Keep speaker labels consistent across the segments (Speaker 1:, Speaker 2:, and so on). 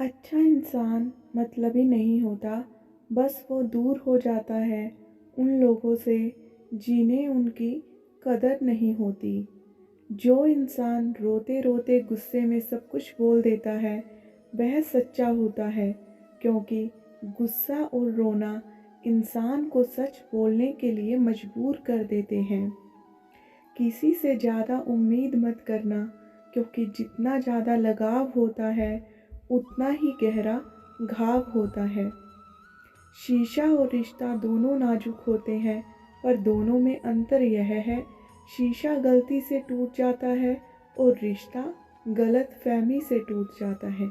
Speaker 1: अच्छा इंसान मतलबी नहीं होता, बस वो दूर हो जाता है उन लोगों से जिन्हें उनकी कदर नहीं होती। जो इंसान रोते रोते गुस्से में सब कुछ बोल देता है, वह सच्चा होता है, क्योंकि गुस्सा और रोना इंसान को सच बोलने के लिए मजबूर कर देते हैं। किसी से ज़्यादा उम्मीद मत करना, क्योंकि जितना ज़्यादा लगाव होता है उतना ही गहरा घाव होता है। शीशा और रिश्ता दोनों नाजुक होते हैं, पर दोनों में अंतर यह है, शीशा गलती से टूट जाता है और रिश्ता गलत फहमी से टूट जाता है।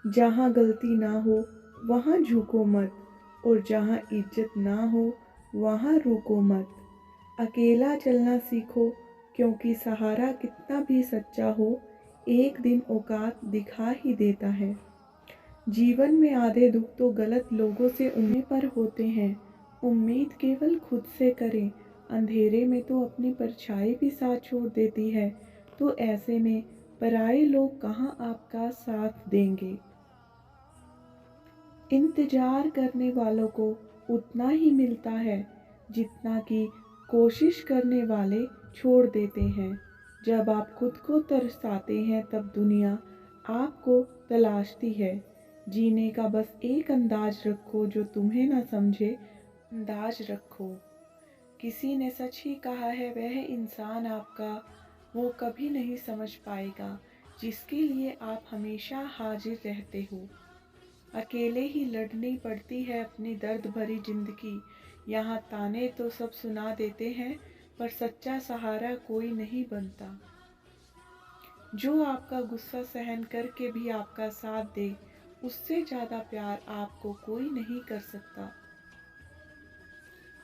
Speaker 1: जहाँ गलती ना हो वहाँ झुको मत, और जहाँ इज्जत ना हो वहाँ रुको मत। अकेला चलना सीखो, क्योंकि सहारा कितना भी सच्चा हो एक दिन औकात दिखा ही देता है। जीवन में आधे दुख तो गलत लोगों से उम्मीद पर होते हैं। उम्मीद केवल खुद से करें, अंधेरे में तो अपनी परछाई भी साथ छोड़ देती है। तो ऐसे में पराये लोग कहाँ आपका साथ देंगे। इंतजार करने वालों को उतना ही मिलता है जितना कि कोशिश करने वाले छोड़ देते हैं। जब आप खुद को तरसाते हैं तब दुनिया आपको तलाशती है। जीने का बस एक अंदाज रखो जो तुम्हें ना समझे, अंदाज रखो। किसी ने सच ही कहा है, वह इंसान आपका वो कभी नहीं समझ पाएगा जिसके लिए आप हमेशा हाजिर रहते हो। अकेले ही लड़नी पड़ती है अपनी दर्द भरी जिंदगी। यहाँ ताने तो सब सुना देते हैं, पर सच्चा सहारा कोई नहीं बनता। जो आपका गुस्सा सहन करके भी आपका साथ दे, उससे ज़्यादा प्यार आपको कोई नहीं कर सकता।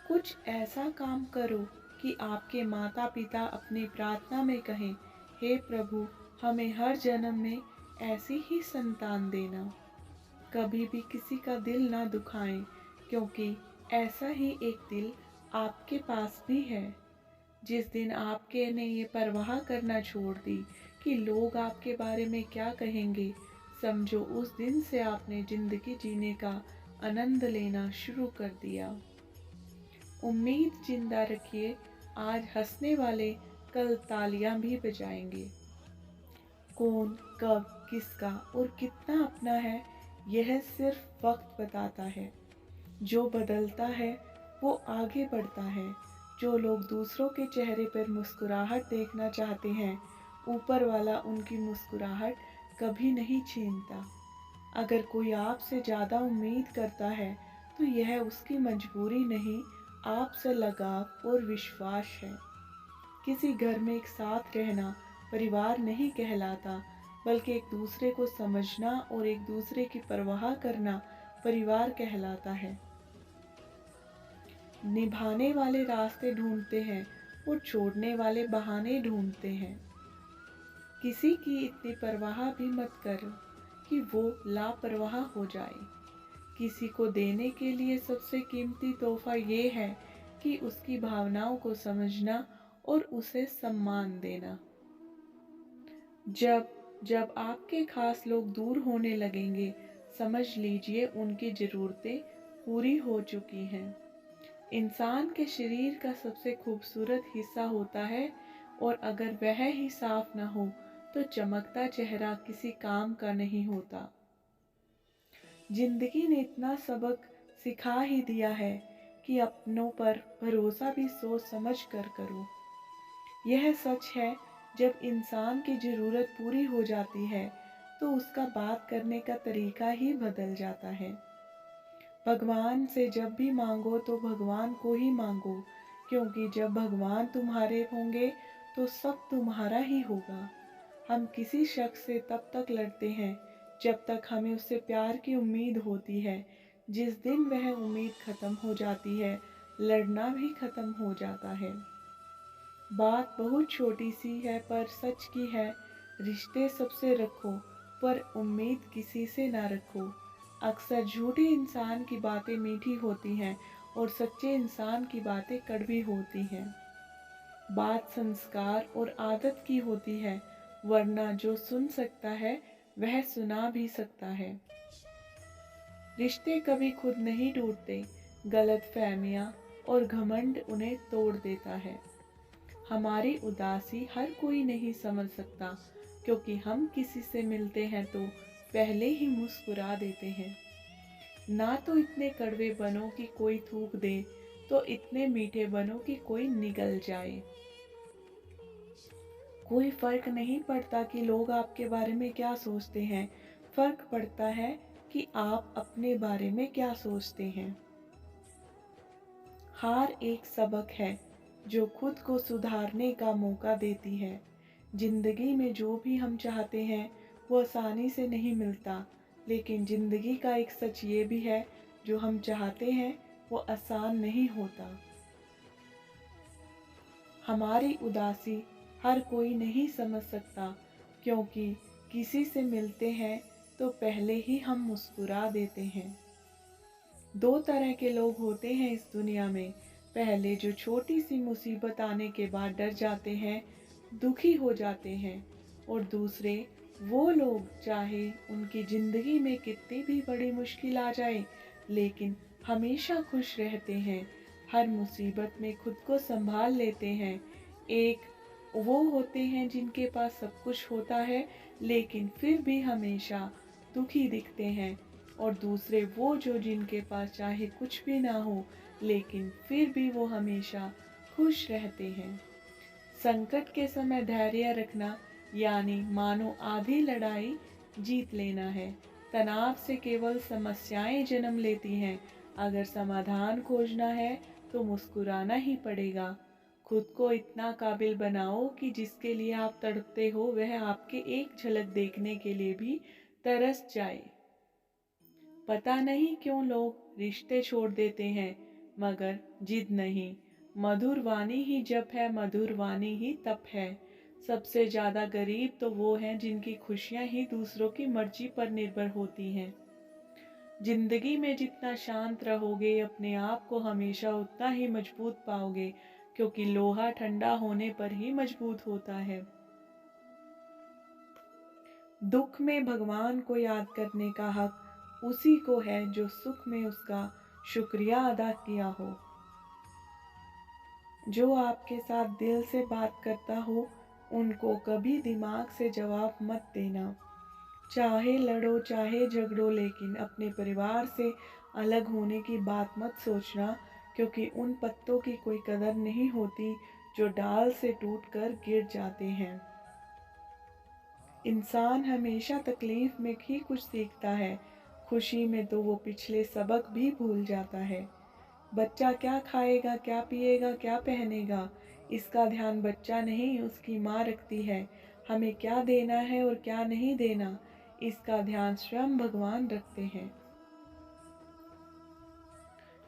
Speaker 1: कुछ ऐसा काम करो कि आपके माता पिता अपनी प्रार्थना में कहें, हे प्रभु, हमें हर जन्म में ऐसी ही संतान देना। कभी भी किसी का दिल ना दुखाएं, क्योंकि ऐसा ही एक दिल आपके पास भी है। जिस दिन आपके ने ये परवाह करना छोड़ दी कि लोग आपके बारे में क्या कहेंगे, समझो उस दिन से आपने जिंदगी जीने का आनंद लेना शुरू कर दिया। उम्मीद जिंदा रखिए, आज हंसने वाले कल तालियां भी बजाएंगे। कौन कब किसका और कितना अपना है, यह सिर्फ वक्त बताता है। जो बदलता है वो आगे बढ़ता है। जो लोग दूसरों के चेहरे पर मुस्कुराहट देखना चाहते हैं, ऊपर वाला उनकी मुस्कुराहट कभी नहीं छीनता। अगर कोई आपसे ज़्यादा उम्मीद करता है तो यह उसकी मजबूरी नहीं, आपसे लगाव और विश्वास है। किसी घर में एक साथ रहना परिवार नहीं कहलाता, बल्कि एक दूसरे को समझना और एक दूसरे की परवाह करना परिवार कहलाता है। निभाने वाले रास्ते ढूंढते हैं और छोड़ने वाले बहाने ढूंढते हैं। किसी की इतनी परवाह भी मत करो कि वो लापरवाह हो जाए। किसी को देने के लिए सबसे कीमती तोहफा ये है कि उसकी भावनाओं को समझना और उसे सम्मान देना। जब जब आपके खास लोग दूर होने लगेंगे, समझ लीजिए उनकी ज़रूरतें पूरी हो चुकी हैं। इंसान के शरीर का सबसे खूबसूरत हिस्सा होता है, और अगर वह ही साफ न हो तो चमकता चेहरा किसी काम का नहीं होता। जिंदगी ने इतना सबक सिखा ही दिया है कि अपनों पर भरोसा भी सोच समझ कर करो। यह सच है, जब इंसान की ज़रूरत पूरी हो जाती है तो उसका बात करने का तरीका ही बदल जाता है। भगवान से जब भी मांगो तो भगवान को ही मांगो, क्योंकि जब भगवान तुम्हारे होंगे तो सब तुम्हारा ही होगा। हम किसी शख्स से तब तक लड़ते हैं जब तक हमें उससे प्यार की उम्मीद होती है। जिस दिन वह उम्मीद खत्म हो जाती है, लड़ना भी खत्म हो जाता है। बात बहुत छोटी सी है पर सच की है, रिश्ते सबसे रखो पर उम्मीद किसी से ना रखो। अक्सर झूठे इंसान की बातें मीठी होती हैं और सच्चे इंसान की बातें कड़वी होती हैं। बात संस्कार और आदत की होती है, वरना जो सुन सकता है वह सुना भी सकता है। रिश्ते कभी खुद नहीं टूटते, गलतफहमियां और घमंड उन्हें तोड़ देता है। हमारी उदासी हर कोई नहीं समझ सकता, क्योंकि हम किसी से मिलते हैं तो पहले ही मुस्कुरा देते हैं। ना तो इतने कड़वे बनो कि कोई थूक दे, तो इतने मीठे बनो कि कोई निगल जाए। कोई फर्क नहीं पड़ता कि लोग आपके बारे में क्या सोचते हैं, फर्क पड़ता है कि आप अपने बारे में क्या सोचते हैं। हार एक सबक है जो खुद को सुधारने का मौका देती है। जिंदगी में जो भी हम चाहते हैं वो आसानी से नहीं मिलता, लेकिन जिंदगी का एक सच ये भी है, जो हम चाहते हैं वो आसान नहीं होता। हमारी उदासी हर कोई नहीं समझ सकता, क्योंकि किसी से मिलते हैं तो पहले ही हम मुस्कुरा देते हैं। दो तरह के लोग होते हैं इस दुनिया में। पहले जो छोटी सी मुसीबत आने के बाद डर जाते हैं, दुखी हो जाते हैं, और दूसरे वो लोग चाहे उनकी ज़िंदगी में कितनी भी बड़ी मुश्किल आ जाए, लेकिन हमेशा खुश रहते हैं, हर मुसीबत में खुद को संभाल लेते हैं। एक वो होते हैं जिनके पास सब कुछ होता है, लेकिन फिर भी हमेशा दुखी दिखते हैं, और दूसरे वो जो जिनके पास चाहे कुछ भी ना हो, लेकिन फिर भी वो हमेशा खुश रहते हैं। संकट के समय धैर्य रखना यानी मानो आधी लड़ाई जीत लेना है। तनाव से केवल समस्याएं जन्म लेती हैं। अगर समाधान खोजना है तो मुस्कुराना ही पड़ेगा। खुद को इतना काबिल बनाओ कि जिसके लिए आप तड़पते हो वह आपके एक झलक देखने के लिए भी तरस जाए। पता नहीं क्यों लोग रिश्ते छोड़ देते हैं, मगर जिद नहीं। मधुर वाणी ही जप है, मधुर वाणी ही तप है। सबसे ज्यादा गरीब तो वो हैं जिनकी खुशियां ही दूसरों की मर्जी पर निर्भर होती हैं। जिंदगी में जितना शांत रहोगे, अपने आप को हमेशा उतना ही मजबूत पाओगे, क्योंकि लोहा ठंडा होने पर ही मजबूत होता है। दुख में भगवान को याद करने का हक उसी को है जो सुख में उसका शुक्रिया अदा किया हो। जो आपके साथ दिल से बात करता हो, उनको कभी दिमाग से जवाब मत देना। चाहे लड़ो चाहे झगड़ो, लेकिन अपने परिवार से अलग होने की बात मत सोचना, क्योंकि उन पत्तों की कोई कदर नहीं होती जो डाल से टूटकर गिर जाते हैं। इंसान हमेशा तकलीफ में ही कुछ सीखता है, खुशी में तो वो पिछले सबक भी भूल जाता है। बच्चा क्या खाएगा, क्या पिएगा, क्या पहनेगा, इसका ध्यान बच्चा नहीं उसकी माँ रखती है। हमें क्या देना है और क्या नहीं देना, इसका ध्यान स्वयं भगवान रखते हैं।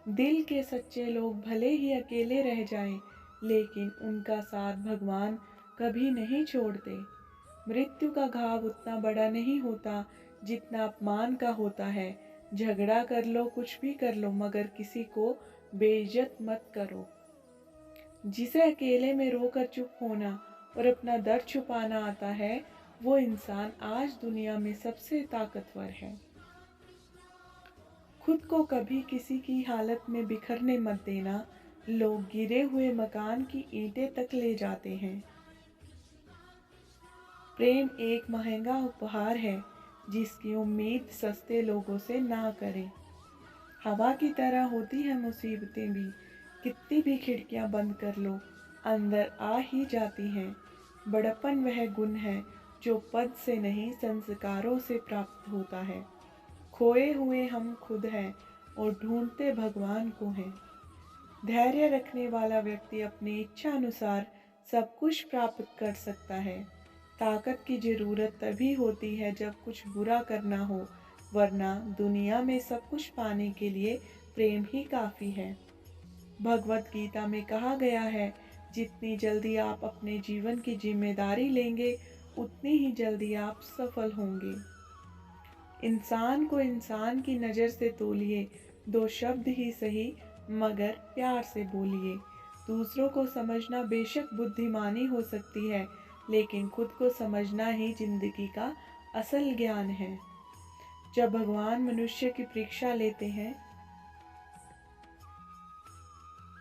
Speaker 1: दिल के सच्चे लोग भले ही अकेले रह जाएं, लेकिन उनका साथ भगवान कभी नहीं छोड़ते। मृत्यु का घाव उतना बड़ा नहीं होता जितना अपमान का होता है। झगड़ा कर लो, कुछ भी कर लो, मगर किसी को बेइज्जत मत करो। जिसे अकेले में रोकर चुप होना और अपना दर्द छुपाना आता है, वो इंसान आज दुनिया में सबसे ताकतवर है। खुद को कभी किसी की हालत में बिखरने मत देना। लोग गिरे हुए मकान की ईंटें तक ले जाते हैं। प्रेम एक महंगा उपहार है, जिसकी उम्मीद सस्ते लोगों से ना करें। हवा की तरह होती है मुसीबतें भी, कितनी भी खिड़कियां बंद कर लो, अंदर आ ही जाती हैं। बड़प्पन वह गुण है जो पद से नहीं संस्कारों से प्राप्त होता है। खोए हुए हम खुद हैं और ढूंढते भगवान को हैं। धैर्य रखने वाला व्यक्ति अपनी इच्छा अनुसार सब कुछ प्राप्त कर सकता है। ताकत की जरूरत तभी होती है जब कुछ बुरा करना हो, वरना दुनिया में सब कुछ पाने के लिए प्रेम ही काफ़ी है। भगवत गीता में कहा गया है, जितनी जल्दी आप अपने जीवन की जिम्मेदारी लेंगे, उतनी ही जल्दी आप सफल होंगे। इंसान को इंसान की नज़र से तोलिए, दो शब्द ही सही मगर प्यार से बोलिए। दूसरों को समझना बेशक बुद्धिमानी हो सकती है, लेकिन खुद को समझना ही जिंदगी का असल ज्ञान है। जब भगवान मनुष्य की परीक्षा लेते हैं